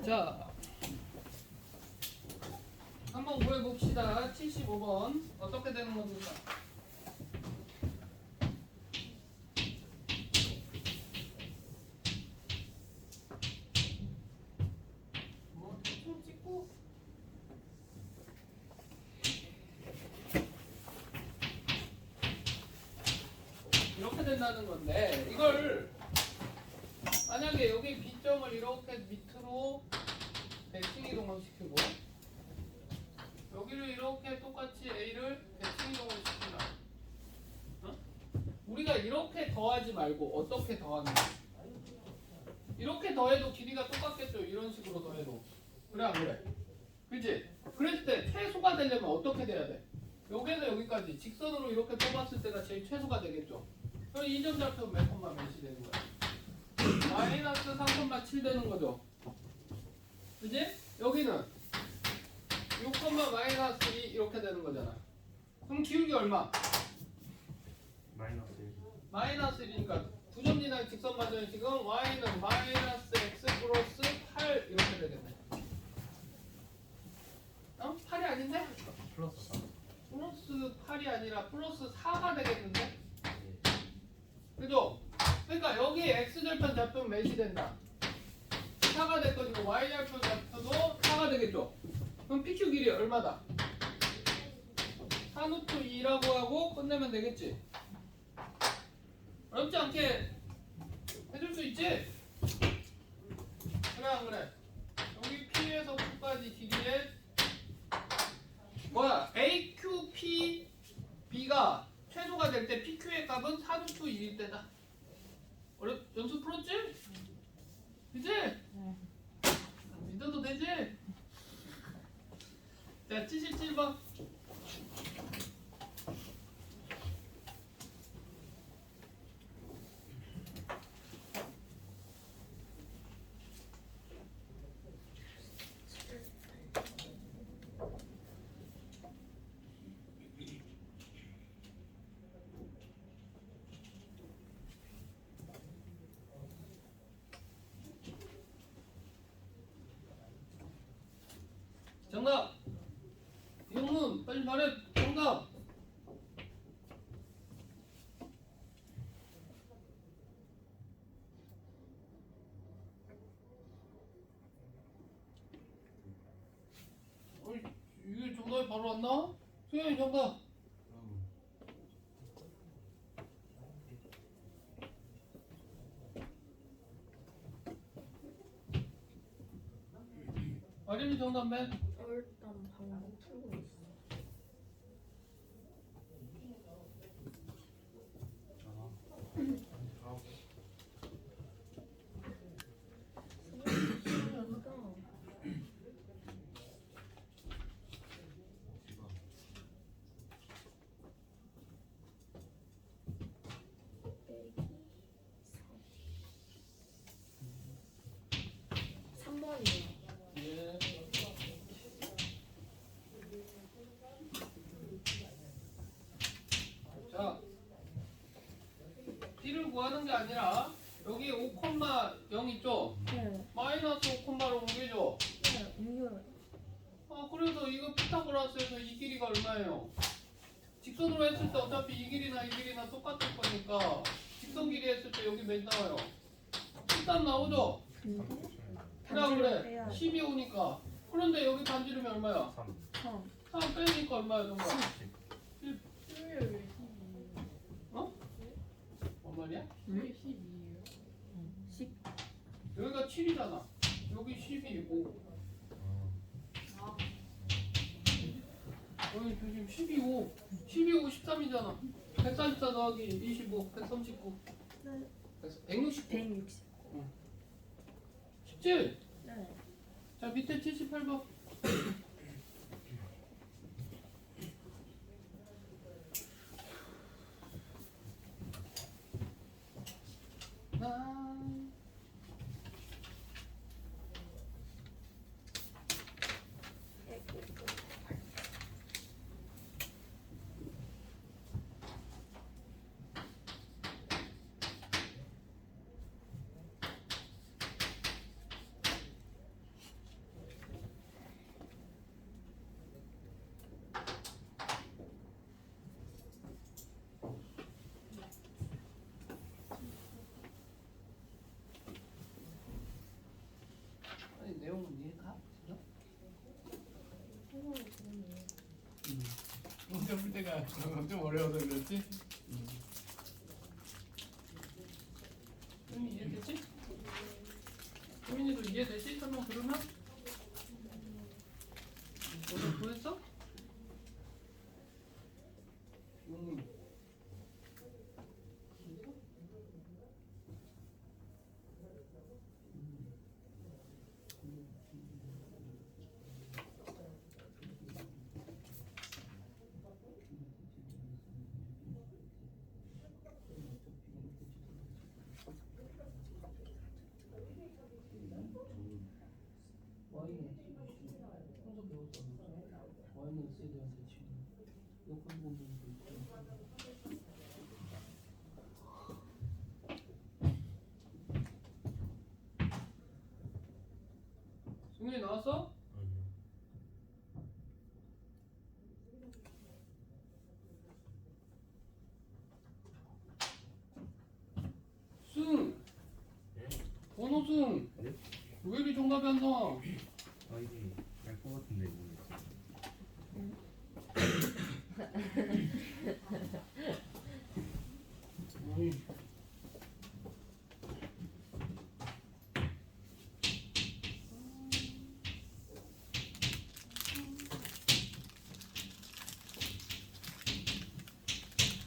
자, 한번 구해봅시다. 75번 어떻게 되는 겁니까? 뭐 대충 찍고 이렇게 된다는 건데, 이걸 만약에 여기 B점을 이렇게 밑으로 대칭 이동을 시키고 여기를 이렇게 똑같이 A를 대칭 이동을 시킨다. 어? 우리가 이렇게 더하지 말고 어떻게 더하는 거야? 이렇게 더해도 길이가 똑같겠죠. 이런 식으로 더해도. 그래 안 그래? 그치? 그랬을 때 최소가 되려면 어떻게 돼야 돼? 여기에서 여기까지 직선으로 이렇게 뽑았을 때가 제일 최소가 되겠죠. 그럼 이 점 좌표는 몇 콤마 몇이 되는 거야? 마이너스 3,7 되는 거죠. 그지? 여기는 6, 마이너스 2 이렇게 되는 거잖아. 그럼 기울기 얼마? 마이너스 1. 마이너스 1이니까 두 점 지나는 직선 맞으면 지금 y는 마이너스 x 플러스 8 이렇게 되겠네. 어? 8이 아닌데? 플러스 4. 플러스 8이 아니라 플러스 4가 되겠는데? 그죠? 그러니까 여기 x절편 좌표는 몇이 된다? 4가 될 것이고 y절편 좌표도 4가 되겠죠? 그럼 PQ 길이 얼마다? 4루트 2라고 하고 끝내면 되겠지? 어렵지 않게 해줄 수 있지? 그래 안 그래? 여기 P에서 Q까지 길이에 뭐야? AQP B가 최소가 될 때 PQ의 값은 4루트 2일 때다. 연습 풀었지? 그치? 믿어도 되지? 자, 77번. 정답! 이용문 빨리 말해! 정답! 어이, 이게 정답이 바로 안 나와? 수현이 정답! 아림이 정답 맨! 일단 방금 풀고 있어. 예. 자, D를 구하는 게 아니라 여기 5,0 있죠? 네, 마이너스 5,로 옮겨줘. 네, 옮겨요. 그래서 이거 피타고라스에서 이 길이가 얼마예요? 직선으로 했을 때 어차피 이 길이나 이 길이나 똑같을 거니까 직선 길이 했을 때 여기 몇 나와요? 13 나오죠? 근데 그래 안 그래? 12 오니까. 그런데 여기 반지르면 얼마야? 3. 3. 3 빼니까 얼마야 정답? 10. 어? 뭔 말이야? 10. 여기가 7이잖아. 여기 12고. 여기 지금 12고. 12고 13이잖아. 144 더하기 25, 139. 네. 169. 160. 쉽지? 네. 자, 밑에 78번. 좀 어려워서 그렇지? 수민이 이해되지? 수민이도 이해되지? 설명 들으면? 오늘 구했어? Y는 평소 배웠잖아. Y는 X에 대한 대칭. 역할 공부도 있고. 승민이 나왔어? 아니요. 승! 네? 원호승! 네? 왜 이리 정답이 안 나와? 아 이게 알것 같은데 모르겠어요. 어이.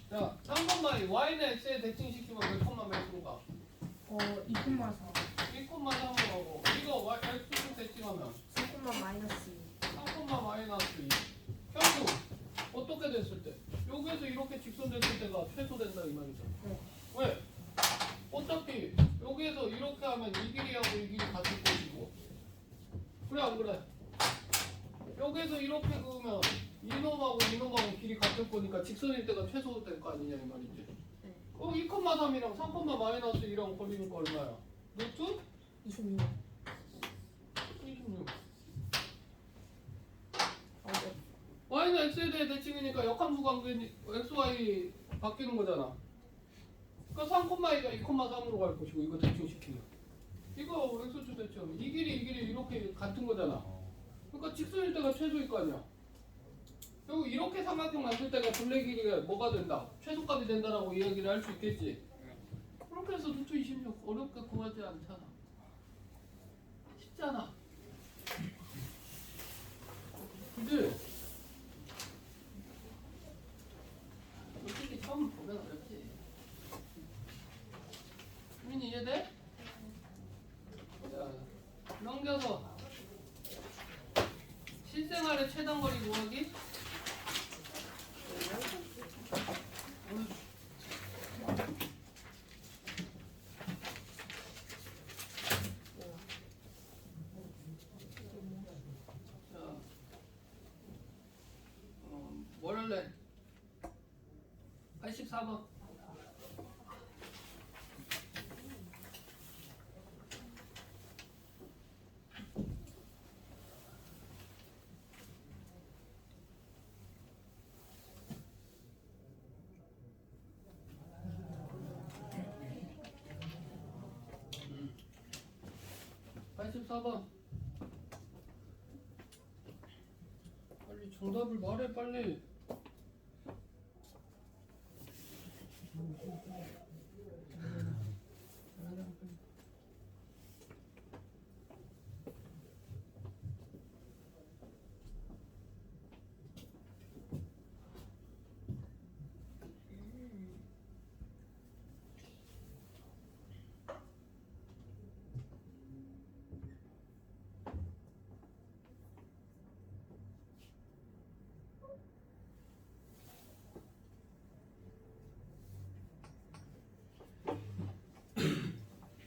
자, 3번 Y는 X에 대칭시키면 몇 콤마 몇 수가? 2콤마 4 1콤마 3으로 하고 이거 Y, X로 대칭하면 3콤마 마이너스 3콤마 마이너스 2 결국 어떻게 됐을 때? 여기에서 이렇게 직선 됐을 때가 최소된다 이 말이죠. 네. 왜? 어차피 여기에서 이렇게 하면 이 길이하고 이 길이 같을 것이고 그래 안 그래? 여기에서 이렇게 그으면 이놈하고 이놈하고 길이 같을 거니까 직선일 때가 최소될 거 아니냐 이 말이지. 네. 2,3이랑 3, 마이너스 2랑 버리는 거 얼마야? 루트? 26 26. 네. y는 x에 대해 대칭이니까 역함수 관계 xy 바뀌는 거잖아. 그러니까 3,2가 2,3으로 갈 것이고 이거 대칭시키면 이거 x축 대칭하면 이 길이 이렇게 같은 거잖아. 그러니까 직선일 때가 최소일 거 아니야. 그리고 이렇게 삼각형 만들 때가 둘레 길이가 뭐가 된다? 최소값이 된다라고 이야기를 할 수 있겠지. 그렇게 해서 루트 26 어렵게 구하지 않잖아. 쉽잖아. 그지? 솔직히 처음 보면 어렵지. 수민이 이해돼? 자, 넘겨서 실생활의 최단거리 구하기. 자, 뭘 할래? 84번. 빨리 정답을 말해 빨리.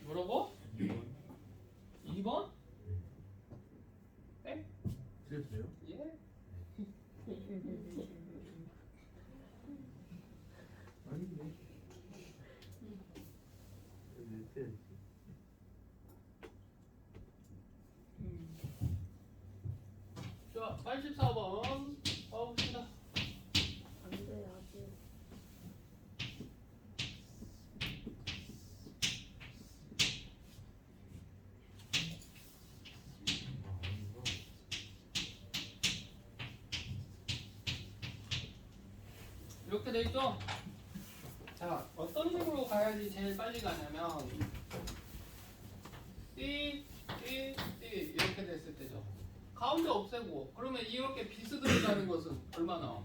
뭐라고? 2번? 땡? 그래도 돼요? 예? 아닌데. 네. 자, 84번 가봅시다. 안돼 아직 이렇게 돼 있죠? 자, 어떤 식으로 가야지 제일 빨리 가냐면 띠 이렇게 됐을 때죠. 가운데 없애고 그러면 이렇게 비스듬히 가는 것은 얼마 나와?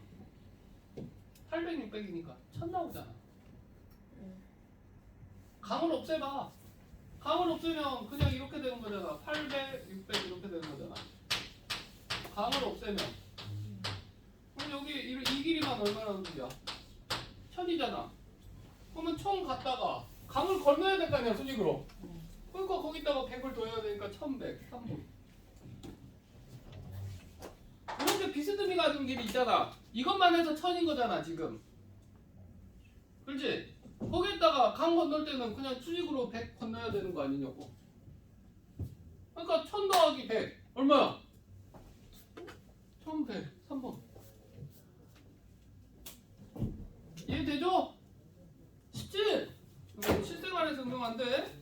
800, 600이니까 1000 나오잖아. 강을 없애봐. 강을 없애면 그냥 이렇게 되는 거잖아. 800, 600 이렇게 되는 거잖아. 강을 없애면 그럼 여기 이 길이만 얼마나 되냐? 1000이잖아. 그러면 총 갖다가 강을 건너야 될 거 아니야, 수직으로. 그러니까 거기다가 100을 더 해야 되니까 1100, 3분. 이렇게 비스듬히 가는 길이 있잖아. 이것만 해서 1000인 거잖아, 지금. 그렇지? 거기에다가 강 건널 때는 그냥 수직으로 100 건너야 되는 거 아니냐고. 그러니까 1000 더하기 100 얼마야? 1100, 3번. 이해되죠? 쉽지? 실생활에서 응용 안 돼?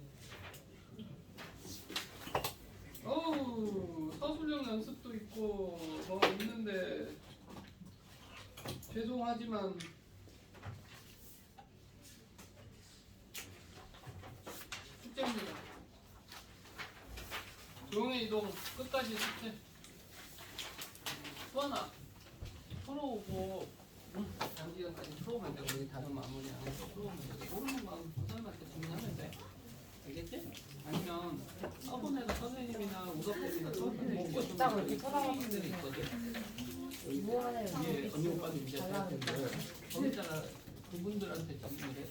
어우, 서술형 연습도 있고 뭐 있는데 죄송하지만 숙제입니다. 조용히 이동 끝까지 숙제. 수아나 풀어오고 장기간까지 풀어오면 되고 우리 다른 마무리하고 풀어오면 되고 모르는 마음 선생님한테 질문하면 돼. 알겠지? 아니면 서본에서 선생님이나 우석쌤이나 수업선생님이 좀 이렇게 선생님들이 있거든. 뭐하래? 위에 언니 오빠도 이제 잘 텐데 거기다가 그분들한테 질문을 해.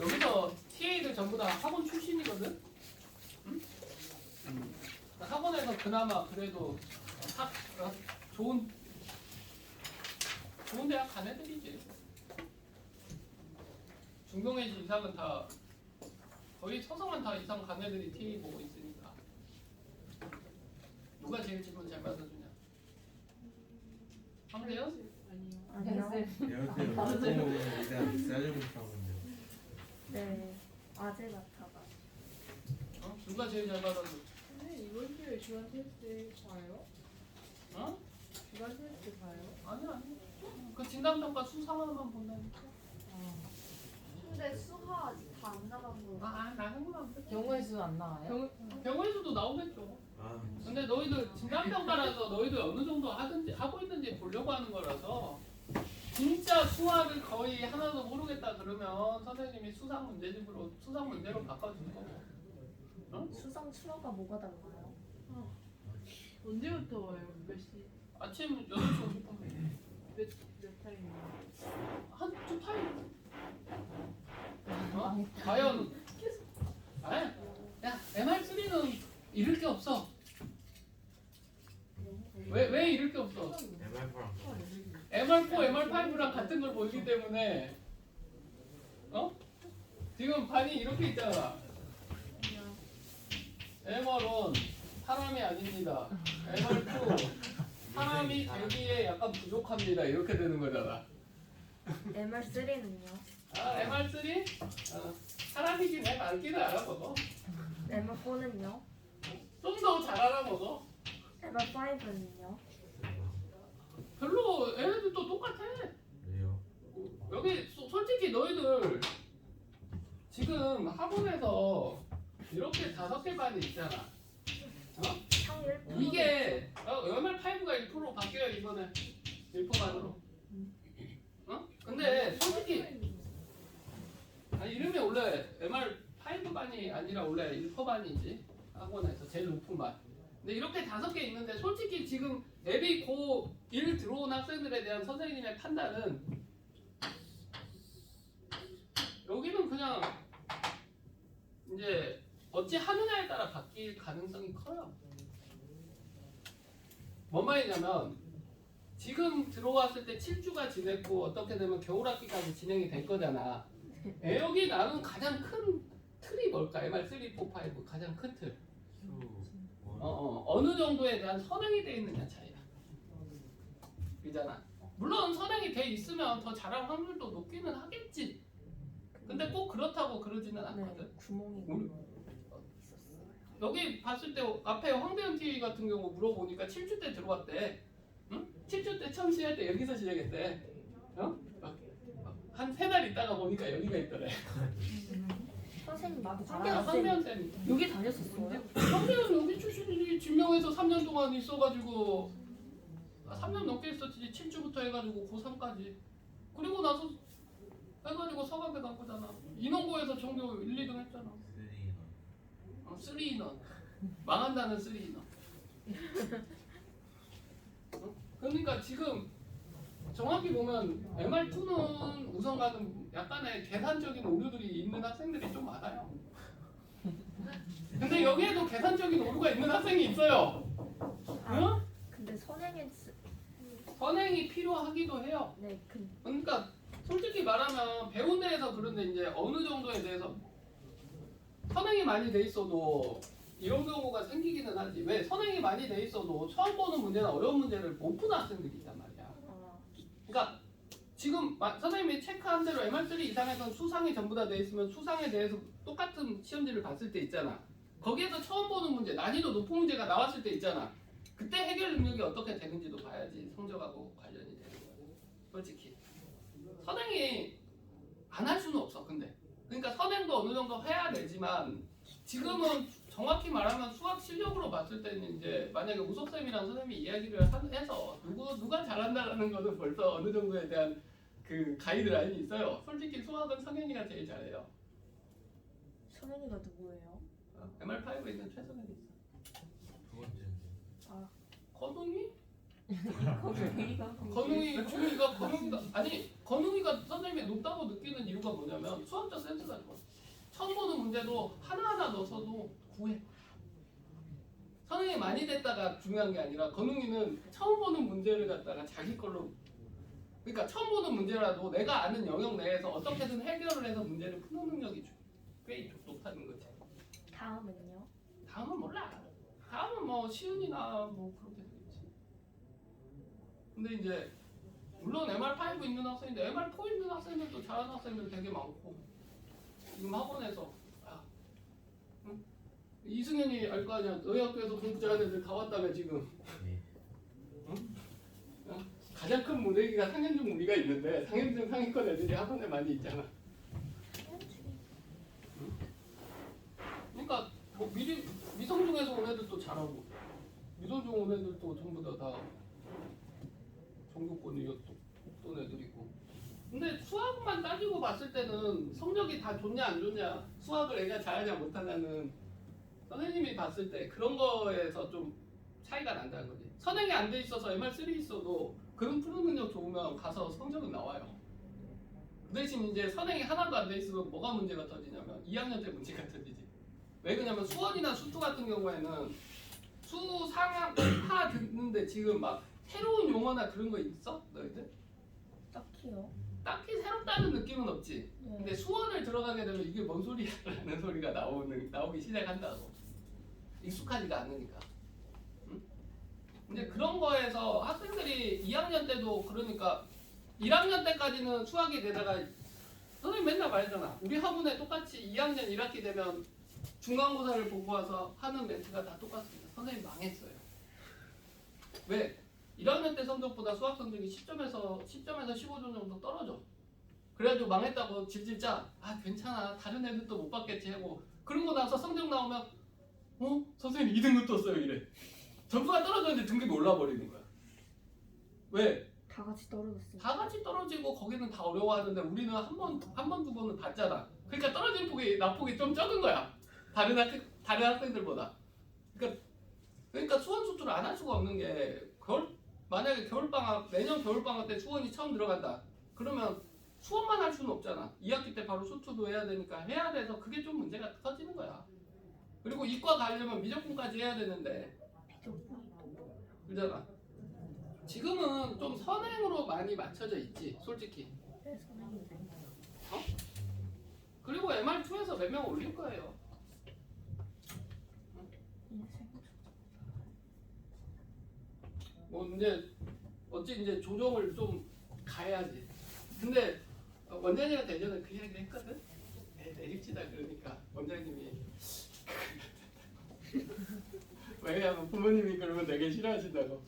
여기서 TA들 전부 다 학원 출신이거든? 응? 학원에서 그나마 그래도 좋은 대학 간 애들이지. 중동외시 이상은 다 거의 서성은 다 이상 간 애들이 TA 보고 있으니까. 누가 제일 질문 잘 받아주냐? 황대현? 아니요. 안녕하세요. 일단 짜증을 싸우는데. 네. 아재 같아가. 어? 누가 제일 잘 받아줘? 선생님 이번 주에 주간 테스트 봐요? 어? 주간 테스트 봐요? 아니. 그 진단평가 수상화만 본다니까. 근데 수화 아직 다 안 나간 거. 나는 거안 돼. 경우의 수 안 나와요? 병원에서도 나오겠죠. 아, 근데 너희들 진단평가라서 너희들 어느 정도 하든지 하고 있는지 보려고 하는 거라서 진짜 수학을 거의 하나도 모르겠다 그러면 선생님이 수상 문제로 바꿔줄 거고. 수상 추러가 뭐가 달라요? 언제부터 와요? 몇 시? 아침 8시 50분. 몇 타임이요? 한두 타임. 과연 아니, 야 MR3는 잃을 게 없어. 왜 잃을 게 없어? MR랑 MR4, MR5랑 같은 걸 보이기 때문에 지금 반이 이렇게 있잖아. MR1 사람이 아닙니다. MR2 사람이 되기에 약간 부족합니다. 이렇게 되는 거잖아. MR3는요? MR3 사람이긴 해. 말귀를 알아먹어. MR4는요? 좀 더 잘 알아먹어. MR5는요? 별로 얘네들도 똑같아. 왜요? 여기 솔직히 너희들 지금 학원에서 이렇게 5개 반이 있잖아. 상일 이게 MR5가 1% 바뀌어요 이번에 1%만으로. 근데 솔직히 이름이 원래 MR5 반이 아니라 원래 1% 반이지 학원에서 제일 높은 반. 근데 이렇게 5개 있는데 솔직히 지금 앱이 고1 들어온 학생들에 대한 선생님의 판단은 여기는 그냥 이제 어찌 하느냐에 따라 바뀔 가능성이 커요. 뭔 말이냐면 지금 들어왔을 때 7주가 지냈고 어떻게 되면 겨울학기까지 진행이 될 거잖아. 여기 나는 가장 큰 틀이 뭘까? MR3, 4, 5 가장 큰 틀. 어느 정도에 대한 선행이 돼 있느냐 차이야. 그잖아. 물론 선행이 돼 있으면 더 잘할 확률도 높기는 하겠지. 근데 꼭 그렇다고 그러지는 않거든. 네, 구멍이 우리- 있었어요. 여기 봤을 때 앞에 황대현 TV 같은 경우 물어보니까 7주 때 들어왔대. 응? 7주 때 처음 시작할 때 여기서 시작했대. 한 3달 있다가 보니까 여기가 있더래. 선생님 막 황대현 쌤. 여기 다녔었어요? 황대현 여기 출신이지. 진명에서 3년 동안 있어가지고 3년 넘게 있었지. 7주부터 해가지고 고3까지. 그리고 나서 해가지고 서강대 간 거잖아. 인원고에서 전교 1, 2등 했잖아. 3인원. 망한다는 3인원. 그러니까 지금 정확히 보면 MR2는 우선 가는 약간의 계산적인 오류들이 있는 학생들이 좀 많아요. 근데 여기에도 계산적인 오류가 있는 학생이 있어요. 응? 근데 선행이 선행이 필요하기도 해요. 네, 그러니까 솔직히 말하면 배운 데에서 그런데 이제 어느 정도에 대해서 선행이 많이 돼 있어도 이런 경우가 생기기는 하지. 왜 선행이 많이 돼 있어도 처음 보는 문제나 어려운 문제를 못 푸는 학생들이 있단 말이야. 그러니까 지금 선생님이 체크한 대로 MR3 이상에서는 수상이 전부 다 돼 있으면 수상에 대해서 똑같은 시험지를 봤을 때 있잖아. 거기에서 처음 보는 문제, 난이도 높은 문제가 나왔을 때 있잖아. 그때 해결 능력이 어떻게 되는지도 봐야지 성적하고 관련이 되는 거야. 솔직히 선행이 안 할 수는 없어. 근데 그러니까 선행도 어느 정도 해야 되지만 지금은 정확히 말하면 수학 실력으로 봤을 때는 이제 만약에 우석쌤이랑 선생님이 이야기를 해서 누가 잘한다라는 거는 벌써 어느 정도에 대한 그 가이드라인이 있어요. 솔직히 수학은 성현이가 제일 잘해요. 선행이가 누구예요? MR5에 있는 최선현이 있어. 두 번째는 건웅이? 건웅이가 건웅이가 아니 건웅이가 선생님이 높다고 느끼는 이유가 뭐냐면 수학적 센스가 좋아. 처음 보는 문제도 하나하나 넣어서도 구해. 선생님이 많이 됐다가 중요한 게 아니라 건웅이는 처음 보는 문제를 갖다가 자기 걸로 그러니까 처음 보는 문제라도 내가 아는 영역 내에서 어떻게든 해결을 해서 문제를 푸는 능력이 꽤 높다는 거지. 다음은요? 다음은 몰라. 다음은 뭐 시은이나 뭐 그렇게 되겠지. 근데 이제 물론 MR5 있는 학생인데 MR4 있는 학생들도 잘하는 학생들 되게 많고 지금 학원에서 응? 이승현이 알 거 아니야. 너희 학교에서 공부 잘하는 애들 다 왔다며 지금. 응? 응? 가장 큰 무대기가 상현중 우리가 있는데 상현중 상위권 애들이 학원에 많이 있잖아. 응? 그러니까 뭐 미성중에서 온 애들도 잘하고 미성중 온 애들도 전부 다 전교권이었던 애들이고. 근데 수학만 따지고 봤을 때는 성적이 다 좋냐 안 좋냐, 수학을 애가 잘하냐 못하냐는 선생님이 봤을 때 그런 거에서 좀 차이가 난다는 거지. 선행이 안 돼 있어서 MR3 있어도 그런 푸는 능력 좋으면 가서 성적은 나와요. 그 대신 이제 선행이 하나도 안 돼 있으면 뭐가 문제가 터지냐면 2학년 때 문제가 터지지. 왜 그러냐면 수원이나 수투 같은 경우에는 수 상하 듣는데 지금 막 새로운 용어나 그런 거 있어? 너희들? 딱히요. 딱히 새롭다는 느낌은 없지. 네. 근데 수원을 들어가게 되면 이게 뭔 소리야라는 소리가 나오기 시작한다고. 익숙하지가 않으니까. 응? 근데 그런 거에서 학생들이 2학년 때도 그러니까 1학년 때까지는 수학이 되다가 선생님 맨날 말했잖아. 우리 학원에 똑같이 2학년 1학기 되면 중간고사를 보고 와서 하는 멘트가 다 똑같습니다. 선생님 망했어요. 왜? 1학년 때 성적보다 수학 성적이 10점에서 15점 정도 떨어져. 그래가지고 망했다고 질질 짜. 아 괜찮아. 다른 애들도 못 받겠지 하고. 그러고 나서 성적 나오면 선생님 2등급 떴어요 이래. 점수가 떨어졌는데 등급이 올라버리는 거야. 왜? 다 같이 떨어졌어요. 다 같이 떨어지고 거기는 다 어려워하는데 우리는 한 번, 두 번은 봤잖아. 그러니까 떨어진 폭이, 낙폭이 좀 적은 거야. 다른 학생들보다. 그러니까 수원 수투를 안 할 수가 없는 게 만약에 내년 겨울방학 때 수원이 처음 들어간다. 그러면 수원만 할 수는 없잖아. 2학기 때 바로 수투도 해야 되니까 해야 돼서 그게 좀 문제가 터지는 거야. 그리고 이과 가려면 미적분까지 해야 되는데 그러잖아. 지금은 좀 선행으로 많이 맞춰져 있지, 솔직히. 네, 선행이. 그리고 MR2에서 몇 명 올릴 거예요. 뭐 이제 어찌 이제 조정을 좀 가야지. 근데 원장님한테 예전에 그 이야기를 했거든. 내립시다 그러니까 원장님이 왜냐면 부모님이 그러면 되게 싫어하신다고.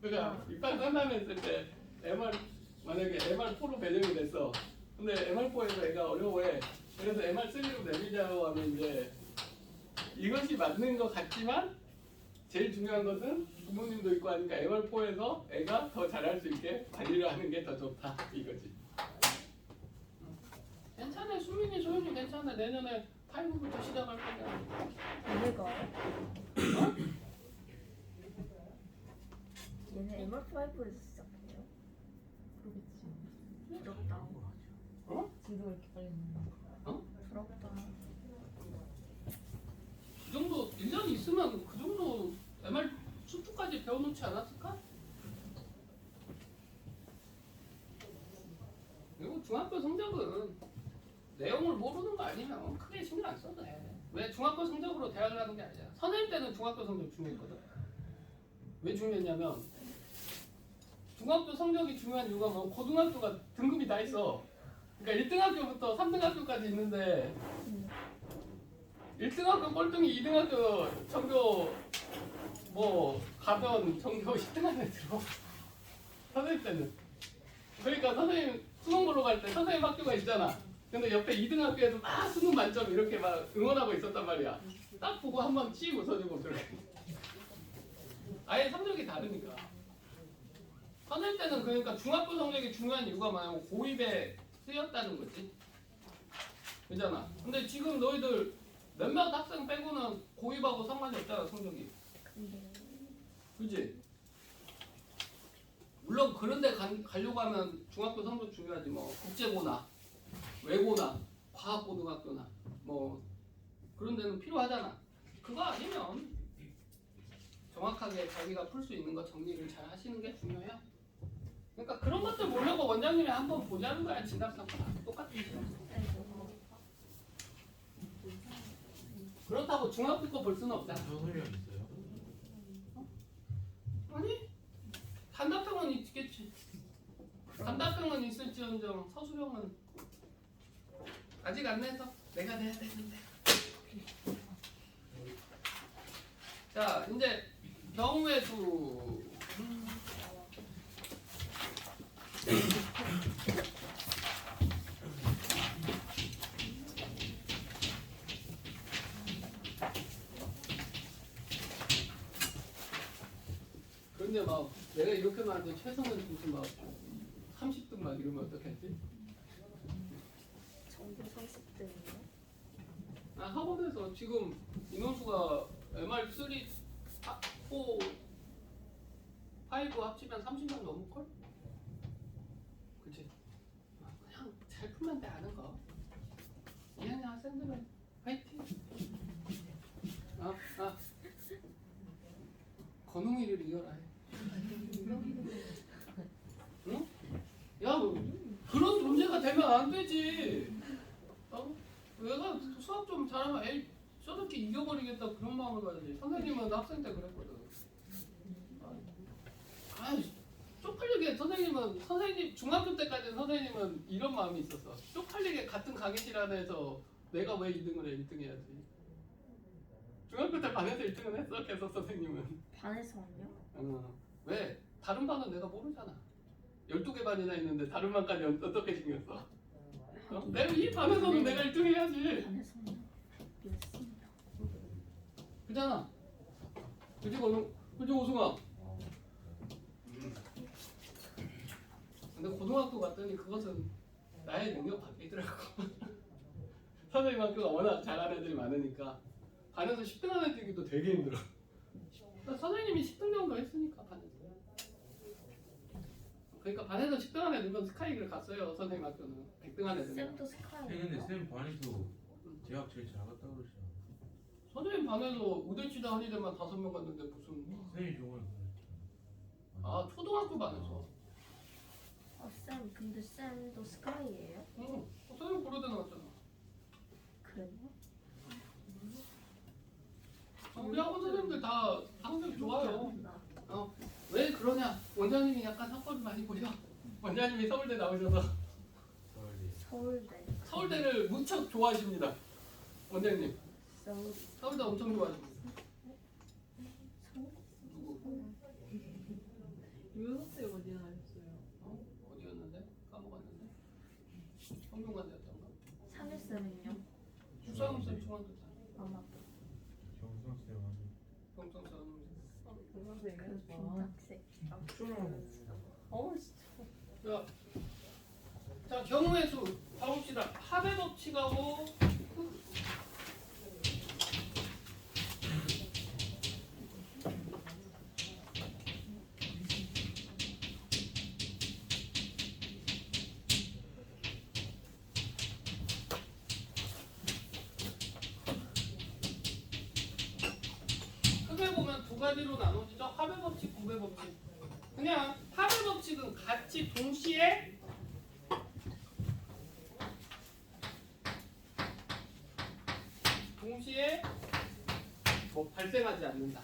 그러니까 입학 상담했을 때 MR 만약에 MR4로 배정이 됐어. 근데 MR4에서 애가 어려워해. 그래서 MR3로 내리자고 하면 이제 이것이 맞는 것 같지만 제일 중요한 것은 부모님도 있고 하니까 MR4에서 애가 더 잘할 수 있게 관리를 하는 게 더 좋다 이거지. 괜찮아. 수민이 소윤이 괜찮아. 내년에 5부터 시작할 거야. 얘네가 얘네 MR5에서 시작해요? 그러겠지. 부럽다. 어? 진도가 이렇게 빨리 나는 부럽다. 그 정도 1년 있으면 그 정도 MR 수투까지 배워놓지 않았을까? 그리고 중학교 성적은 내용을 모르는 거 아니면 크게 신경 안 써도 돼. 왜 중학교 성적으로 대학을 가는 게 아니야. 선생님 때는 중학교 성적 중요했거든. 왜 중요했냐면 중학교 성적이 중요한 이유가 뭐 고등학교가 등급이 다 있어. 그러니까 1등학교부터 3등학교까지 있는데 1등학교 꼴등이 2등학교 전교 뭐 가면 전교 10등 안에 들어. 선생님 때는. 그러니까 선생님 수능 보러 갈 때 선생님 학교가 있잖아. 근데 옆에 2등학교에도 막 수능 만점 이렇게 막 응원하고 있었단 말이야. 딱 보고 한번 씩 웃어주고 그래. 아예 성적이 다르니까. 선생님 때는 그러니까 중학교 성적이 중요한 이유가 뭐냐면 고입에 쓰였다는 거지. 그잖아. 근데 지금 너희들 몇몇 학생 빼고는 고입하고 상관이 없잖아 성적이. 그지? 물론 그런데 가려고 하면 중학교 성적 중요하지 뭐 국제고나 외고나 과학고등학교나 뭐 그런 데는 필요하잖아. 그거 아니면 정확하게 자기가 풀 수 있는 거 정리를 잘 하시는 게 중요해요. 그러니까 그런 것들 보려고 원장님이 한번 보자는 거야. 진학상관 똑같은 시험. 그렇다고 중학교 거 볼 수는 없잖아. 서술형 있어요? 아니 단답형은 있겠지. 단답형은 있을지언정 서술형은 아직 안 내서 내가 내야 되는데. 자 이제 경우의 수. 근데 막 내가 이렇게 말해도 최선을 무슨 막 30등 막 이러면 어떡하지? 전교 30등이요? 아, 학원에서 지금 인원수가 MR3, 4, 5 합치면 30만 넘을걸? 그치? 아, 그냥 잘 풀면 돼 아는 거. 2학년 학생들은 화이팅! 건웅이를 이겨라 해. 응? 야, 뭐, 그런 존재가 되면 안 되지. 어? 내가 수학 좀 잘하면 에이 저렇게 이겨버리겠다 그런 마음을 가야지. 선생님은 학생 때 그랬거든. 아이 쪽팔리게 선생님 중학교 때까지 선생님은 이런 마음이 있었어. 쪽팔리게 같은 강의실 안에서 내가 왜 2등을 해 1등 해야지. 중학교 때 반에서 1등을 했어 계속 선생님은. 반에서는요? 왜? 다른 반은 내가 모르잖아. 12개 반이나 있는데 다른 반까지 어떻게 생겼어? 내가 이 반에서는 내가 1등 해야지. 반에서는 이랬습니다. 그잖아. 그지 오승아. 근데 고등학교 갔더니 그것은 나의 능력 밖이더라고. 선생님 학교가 워낙 잘하는 애들이 많으니까 반에서 10등 하는 애들도 되게 힘들어. 선생님이 10등 정도 했으니까 반에서. 그러니까 반에서 10등 안에 넣은 건 스카이를 갔어요. 선생님 학교는 100등 안에 넣은 쌤도 스카이. 근데 쌤 반에서 대학 제일 잘 갔다 그러시잖아. 선생님 반에서 우대치다 한의대만 5명 갔는데 무슨 쌤이 저번에 아 초등학교 반에서. 쌤 근데 쌤도 스카이예요? 응. 선생님 고려대 나왔잖아. 그래요? 우리 학원 선생님들 다 학생 좋아요. 왜 그러냐? 원장님이 약간 학벌을 많이 보셔. 원장님이 서울대 나오셔서 서울대. 서울대를 무척 좋아하십니다. 원장님. 서울대 엄청 좋아하십니다. 누구? 유효세 어디 나셨어요? 어디였는데? 까먹었는데. 성균관대였던가? 3일쌤은요? 수사무선 중앙교사. 아 맞다. 경성쌤 하는. 경성선. 그러면서 얘기하지 그 마. 빈탁색. 어우 진짜. 자 경우의 수 가봅시다. 합의 법칙하고 크게 보면 두 가지로 나눠지죠. 합의 법칙, 구배 법칙. 그냥 합의 법칙은 같이 동시에 뭐 발생하지 않는다.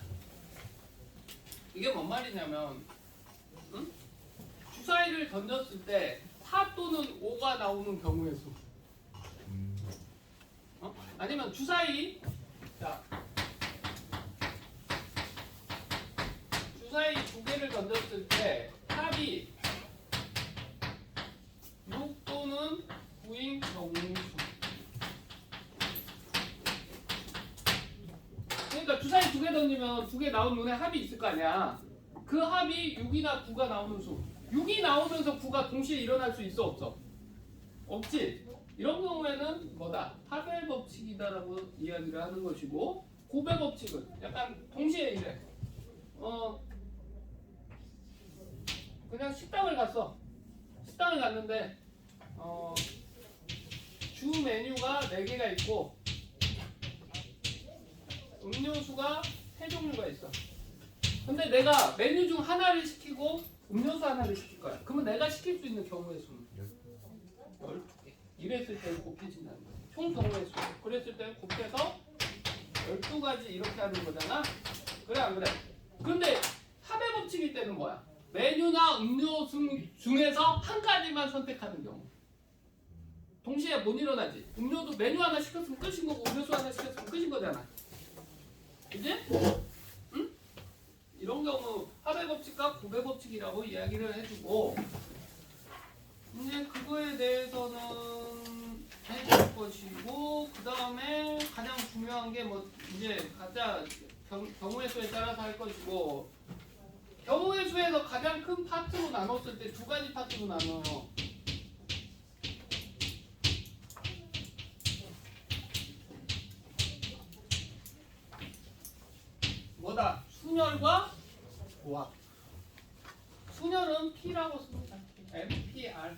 이게 뭔 말이냐면, 응? 주사위를 던졌을 때 4 또는 5가 나오는 경우의 수. 아니면 주사위, 자, 주사위 2개를 던졌을 때 합이 6 또는 9인 경우의 수. 그러니까 주사위 2개 던지면 2개 나온 눈에 합이 있을 거 아니야. 그 합이 6이나 9가 나오는 수. 6이 나오면서 9가 동시에 일어날 수 있어 없어? 없지. 이런 경우에는 뭐다? 합의 법칙이다라고 이야기를 하는 것이고, 고배 법칙은 약간 동시에 이래. 그냥 식당을 갔어. 식당을 갔는데 주 메뉴가 4개가 있고 음료수가 3종류가 있어. 근데 내가 메뉴 중 하나를 시키고 음료수 하나를 시킬 거야. 그러면 내가 시킬 수 있는 경우의 수는 12개. 이랬을 때는 곱해진다는 거야. 총 경우의 수. 그랬을 때는 곱해서 12가지 이렇게 하는 거잖아. 그래 안 그래? 근데 합의 법칙일 때는 뭐야? 메뉴나 음료수 중에서 한 가지만 선택하는 경우. 동시에 못 일어나지. 음료도 메뉴 하나 시켰으면 끝인 거고 음료수 하나 시켰으면 끝인 거잖아. 그지? 응? 이런 경우 합의 법칙과 구배 법칙이라고 이야기를 해주고, 이제 그거에 대해서는 해줄 것이고, 그 다음에 가장 중요한 게 뭐 이제 각자 경우의 수에 따라서 할 것이고, 경우의 수에서 가장 큰 파트로 나눴을 때 2가지 파트로 나눠요. 뭐다? 순열과 고합. 순열은 P라고 씁니다. MPR,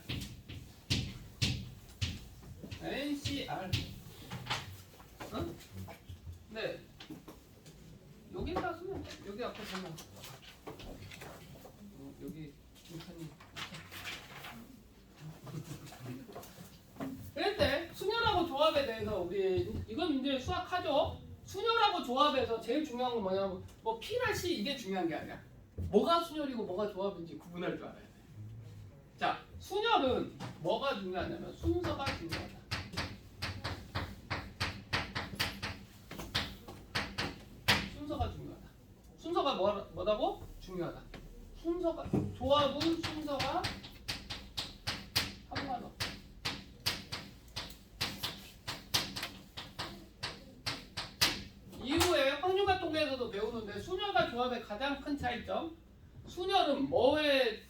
NCR. 응? 네. 여기다 쓰면 돼. 여기 앞에 보면. 여기 못하니. 그런데 순열하고 조합에 대해서 우리 이건 이제 수학하죠. 순열하고 조합에서 제일 중요한 건 뭐냐면 뭐 P나 C 이게 중요한 게 아니야. 뭐가 순열이고 뭐가 조합인지 구분할 줄 알아야 돼. 자, 순열은 뭐가 중요하냐면 순서가 중요하다. 순서가 중요하다. 순서가 뭐다고? 중요하다. 순서가, 조합은 순서가 상관없다. 이후에 확률과 통계에서도 배우는데 순열과 조합의 가장 큰 차이점, 순열은 뭐에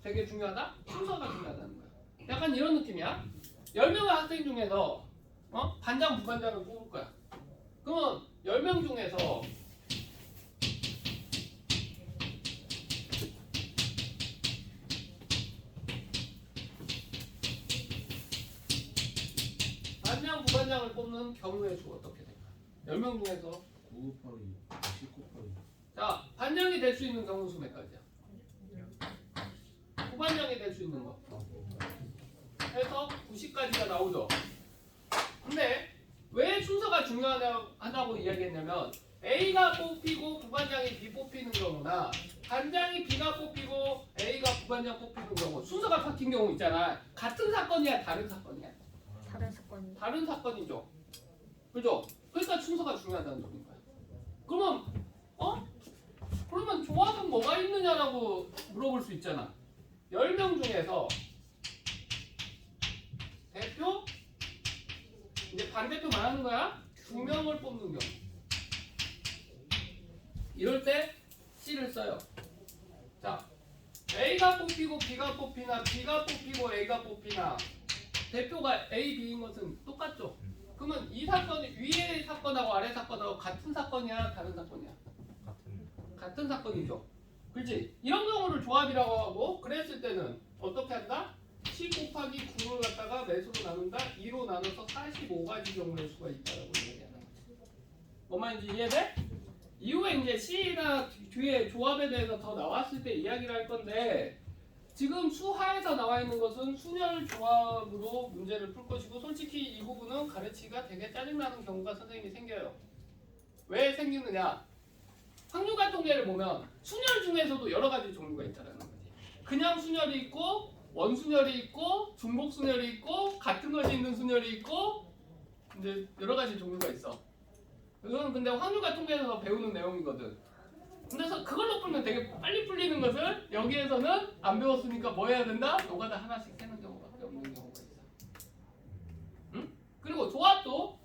되게 중요하다? 순서가 중요하다는 거야. 약간 이런 느낌이야. 10명의 학생 중에서 반장, 부반장을 뽑을 거야. 그러면 10명 중에서 반장, 부반장을 뽑는 경우의 수 어떻게 될까? 10명 중에서 9 곱하기 10 곱하기. 자, 반장이 될 수 있는 경우 수 몇 가지야? 부반장이 될 수 있는 거 해서 90까지가 나오죠. 근데 왜 순서가 중요하다고 이야기했냐면, A가 뽑히고 부반장이 B 뽑히는 경우나 반장이 B가 뽑히고 A가 부반장 뽑히는 경우, 순서가 바뀐 경우 있잖아. 같은 사건이야, 다른 사건이야? 다른 사건이. 다른 사건이죠. 그죠? 그러니까 순서가 중요하다는 소리인 거야. 그러면 그러면 조합은 뭐가 있는 뽑느냐라고 물어볼 수 있잖아. 10명 중에서 대표 이제 반대표 말하는 거야. 2명을 뽑는 경우. 이럴 때 C를 써요. 자, A가 뽑히고 B가 뽑히나 B가 뽑히고 A가 뽑히나 대표가 A, B인 것은 똑같죠? 그러면 이 사건이 위의 사건하고 아래 사건하고 같은 사건이야? 다른 사건이야? 같은 사건이죠. 그렇지? 이런 경우를 조합이라고 하고 그랬을 때는 어떻게 한다? 10 곱하기 9를 갖다가 매수로 나눈다? 2로 나눠서 45가지 경우의 수가 있다라고 얘기하는 거지. 뭔 말인지 이해돼? 이후에 이제 C나 뒤에 조합에 대해서 더 나왔을 때 이야기를 할 건데 지금 수하에서 나와 있는 것은 순열 조합으로 문제를 풀 것이고 솔직히 이 부분은 가르치기가 되게 짜증나는 경우가 선생님이 생겨요. 왜 생기느냐? 확률과 통계를 보면 순열 중에서도 여러 가지 종류가 있다는 거지. 그냥 순열이 있고 원순열이 있고 중복 순열이 있고 같은 것이 있는 순열이 있고 이제 여러 가지 종류가 있어. 이건 근데 확률과 통계에서 배우는 내용이거든. 그래서 그걸로 풀면 되게 빨리 풀리는 것을 여기에서는 안 배웠으니까 뭐 해야 된다? 노가다 하나씩 세는 경우밖에 없는 경우가 있어. 응? 그리고 조합도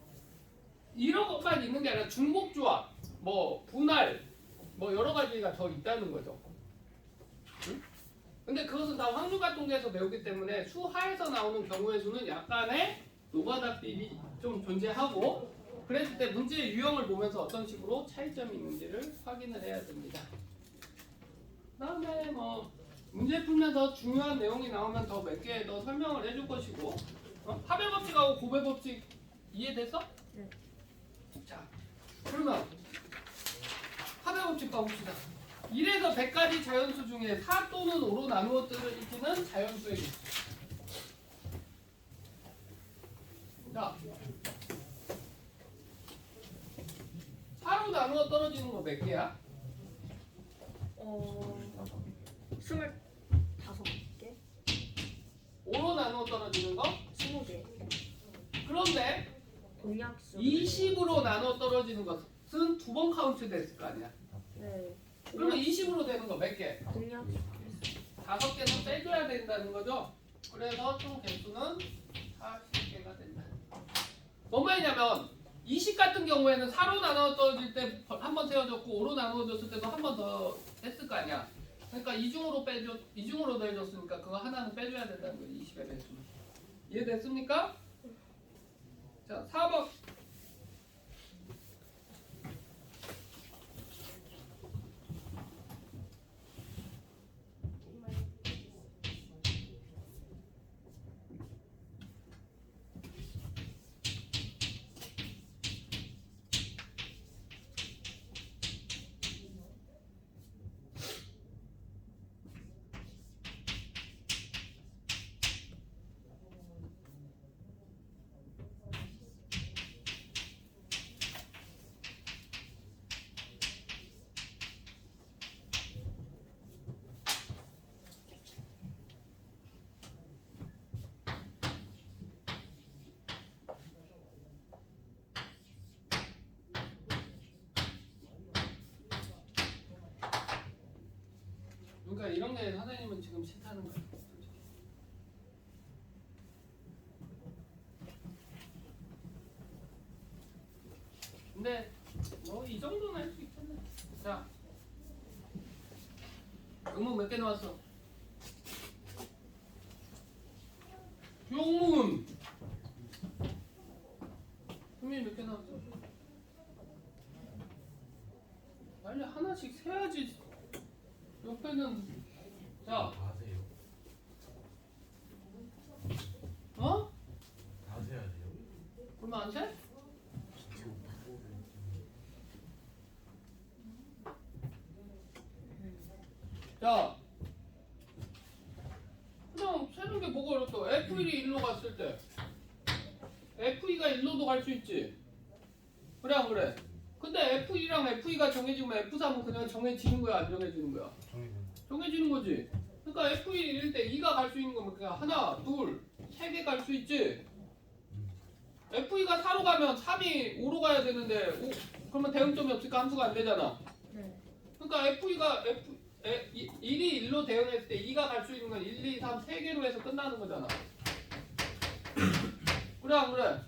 이런 것만 있는 게 아니라 중복 조합, 뭐 분할, 뭐 여러 가지가 더 있다는 거죠. 응? 근데 그것은 다 확률과 통계에서 배우기 때문에 수하에서 나오는 경우의 수는 약간의 노가다 비비 좀 존재하고 그랬을 때 문제의 유형을 보면서 어떤 식으로 차이점이 있는지를 확인을 해야 됩니다. 그 다음에 뭐 문제 풀면서 중요한 내용이 나오면 더 몇 개 더 설명을 해줄 것이고 합의 법칙하고 고배 법칙 이해됐어? 네. 자 그러면 합의 법칙 봐봅시다. 1에서 100까지 자연수 중에 4 또는 5로 나누어 떨어지는 자연수의 개수. 자 4로 나누어 떨어지는 거 몇 개야? 25개? 5로 나누어 떨어지는 거? 20개. 그런데 공약수. 20으로 나누어 떨어지는 것은 2번 카운트 됐을 거 아니야? 네. 그러면 20으로 되는 거 몇 개? 공약수. 5개는 빼줘야 된다는 거죠? 그래서 총 개수는 40개가 된다. 뭔 말이냐면 20 같은 경우에는 4로 나누어 떨어질 때 한 번 세워졌고 5로 나누어졌을 때도 한 번 더 했을 거 아니야. 그러니까 이중으로 더해졌으니까 그거 하나는 빼줘야 된다는 거지. 20의 배수는. 이해됐습니까? 자, 4번. 그러니까 이런 게 선생님은 지금 싫다는 거야. 솔직히. 근데 뭐 이 정도는 할 수 있겠네. 자, 영문 몇 개 나왔어? 영문. 선생님 몇 개 나왔어? 빨리 하나씩 세야지. 옆에는 자, 다 하세요. 어? 다 하세야 돼요. 그러면 안 돼? 자, 그냥 세는 게 뭐가 어렵다. F1이 1로 갔을 때 F2가 1로도 갈 수 있지. 그래 안 그래? 근데 F1이랑 F2가 정해지면 F3은 그냥 정해지는 거야 안 정해지는 거야? 정해지는 거지. 그러니까 F1일 때 2가 갈 수 있는 거면 그냥 하나, 둘, 3개 갈 수 있지. F2가 4로 가면 3이 5로 가야 되는데 그러면 대응점이 없으니까 함수가 안 되잖아. 네. 그러니까 1이 1로 대응했을 때 2가 갈 수 있는 건 1, 2, 3, 3개로 해서 끝나는 거잖아. 그래 안 그래?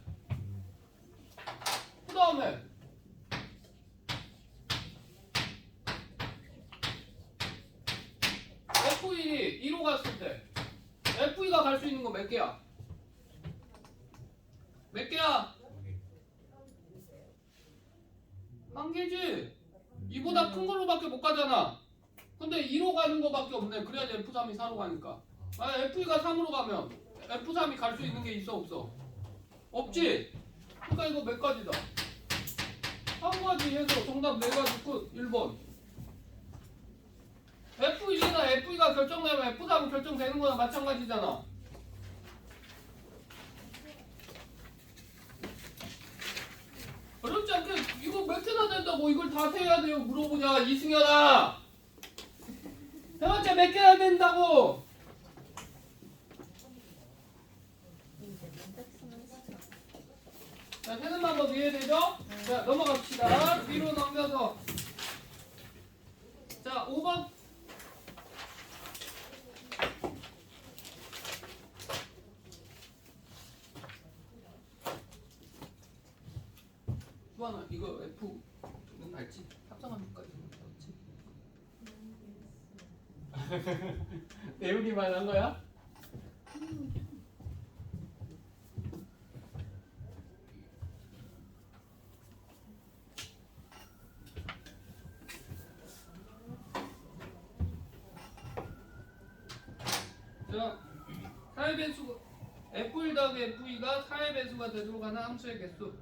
그 다음에 F1이 2로 갔을 때 F2가 갈 수 있는 건 몇 개야? 몇 개야? 한 개지. 이보다 큰 걸로밖에 못 가잖아. 근데 2로 가는 거밖에 없네. 그래야지 F3이 4로 가니까. 만약 F2가 3으로 가면 F3이 갈 수 있는 게 있어 없어? 없지? 그러니까 이거 몇 가지다? 한 가지 해서 정답 4가지 끝. 1번. F1이나 F2가 결정되면 F3은 결정되는 거나 마찬가지잖아. 어렵지 않게 이거 몇 개나 된다고 이걸 다 세야 돼요 물어보냐 이승현아. 해봤자 몇 개나 된다고. 자 세는 방법 이해되죠? 자 넘어갑시다. 뒤로 넘겨서 자 5번. 수아나 이거 F는 알지? 합성함까지 알지? 배우기만 한 거야? 자, 4의 배수 F1 더하기 F2가 4의 배수가 되도록 하는 함수의 개수.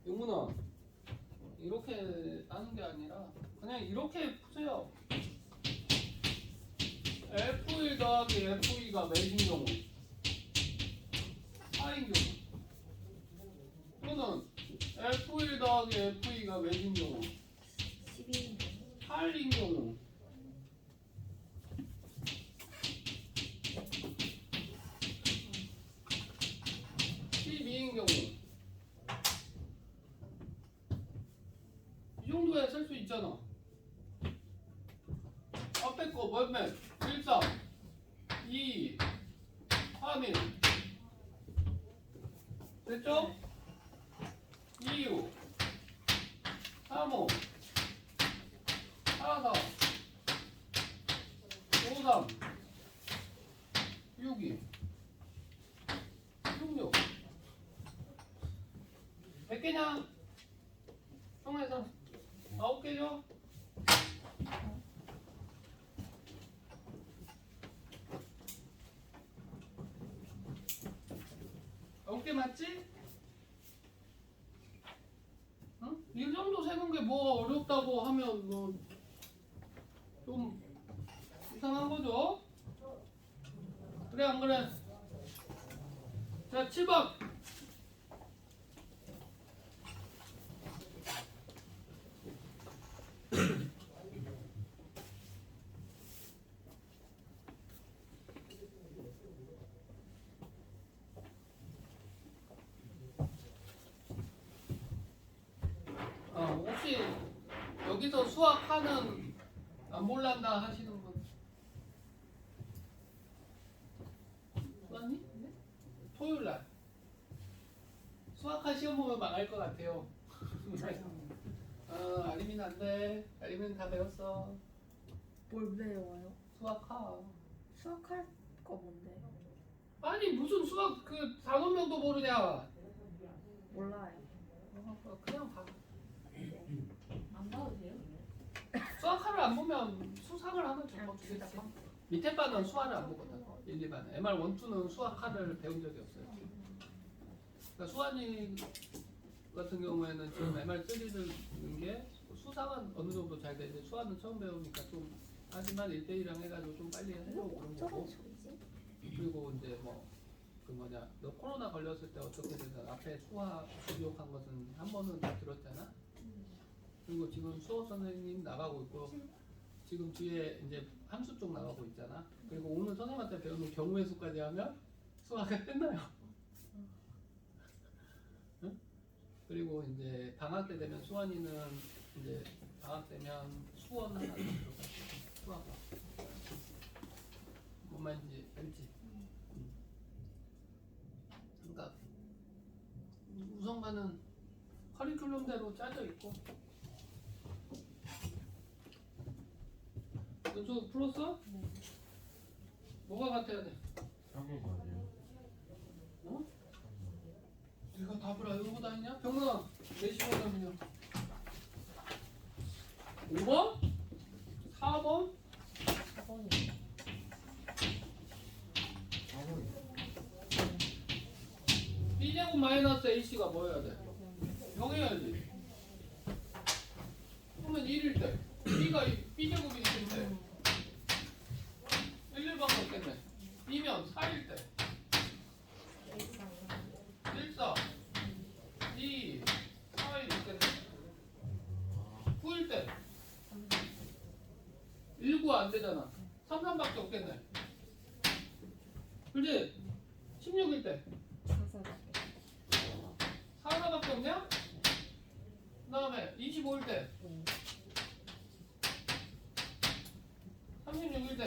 용문아 이렇게 하는 게 아니라 그냥 이렇게 푸세요. F1 더하기 F2가 몇인 경우? 4인 경우. 또는 F1 더하기 F2가 몇인 경우? 12인 8인 경우. 경우 이 정도에 쓸 수 있잖아. 앞에 거 몇몇 1, 3 2 3 1 됐죠? 2, 5 3, 5 4, 4 5, 3 6, 2 6, 6 몇 개냐? 총에서 9개죠? 개 맞지? 응? 이 정도 세는 게 뭐 어렵다고 하면 뭐 좀 이상한 거죠? 그래 안 그래? 자 7번 혹시 여기서 수학하는 안 몰란다 하시는 분 수학니? 토요일날 수학할 시험 보면 망할 것 같아요. 아니면 안 돼. 아니면 다 배웠어. 뭘 배워요? 수학하. 수학할 거 뭔데? 아니 무슨 수학 그 단원명도 모르냐. 몰라요. 그냥 봐. 안 봐도 돼요? 수학하를 안 보면 수상을 하면 적어 주겠지. 밑에 반은 수학을 안 보거든. 1, 2반. MR 1, 2는 수학하를 배운 적이 없어요. 그러니까 수환이 같은 경우에는 지금 MR 3를 있는 게 수상은 어느 정도 잘 되는데 수학은 처음 배우니까 좀 하지만 1대1이랑 해가지고 좀 빨리 하려고 그런 거고. 그리고 이제 뭐 그 뭐냐 너 코로나 걸렸을 때 어떻게 돼서 앞에 수학 부족한 것은 한 번은 다 들었잖아. 그리고 지금 수업 선생님 나가고 있고 지금 뒤에 이제 함수 쪽 나가고 있잖아. 그리고 오늘 선생님한테 배우는 경우의 수까지 하면 수학이 끝나요. 응? 그리고 이제 방학 때 되면 수환이는 이제 방학 되면 수원 하나 더 들어가고 수학. 뭔 말인지 알지? 그러니까 우선과는 커리큘럼대로 짜져 있고. 연수 풀었어? 뭐가 같아야 돼? 3번 맞아요. 어? 네가 답을 알고 다니냐? 병아 4시간 하면요 5번? 4번? 4번이요. 4번이 B제곱 마이너스 A씨가 뭐여야 돼? 0해야지. 그러면 1일 때 B가 B제곱이 1일 때 1, 1밖에 없겠네. B면 4일 때 1, 4 2, 4일 있겠네. 9일 때 1, 9 안 되잖아. 3, 3밖에 없겠네. 그렇지? 16일 때 4, 4밖에 없냐? 그 다음에 25일 때 36일 때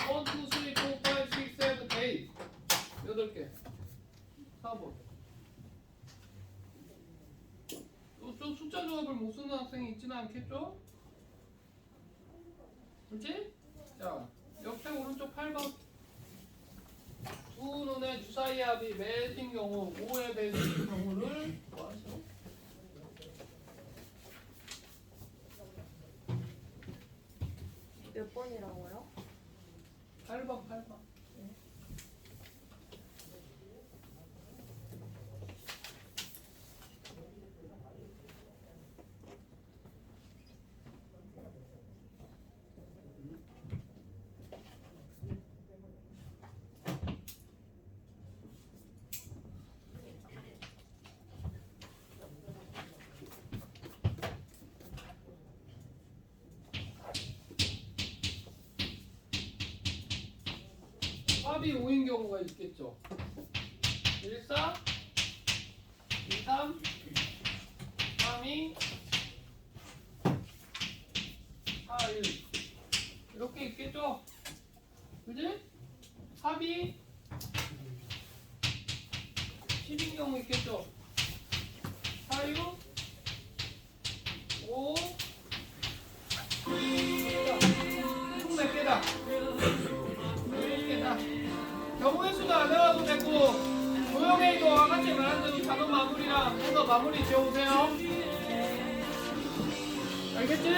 1, 2, 3, 4, 5, 6, 7, 8 8개 4번. 또 숫자 조합을 못 쓰는 학생이 있지는 않겠죠? 그렇지? 자, 옆에 오른쪽 8번 두 눈의 주사위 합이 매진 경우 5의 배수인 경우를 뭐 하시오? 몇 번이라고요? 8번 8번. 합이 5인 경우가 있겠죠. 1, 4, 2, 3, 3, 2, 4, 1 이렇게 있겠죠. 그지? 합이 10인 경우 있겠죠. 4, 6, 5, 6몇 개다. 6개다. 경우의 수도 안 외워도 되고 조용해도 아까지 말한 대로 단어 마무리랑 해서 마무리 지어오세요. 알겠지?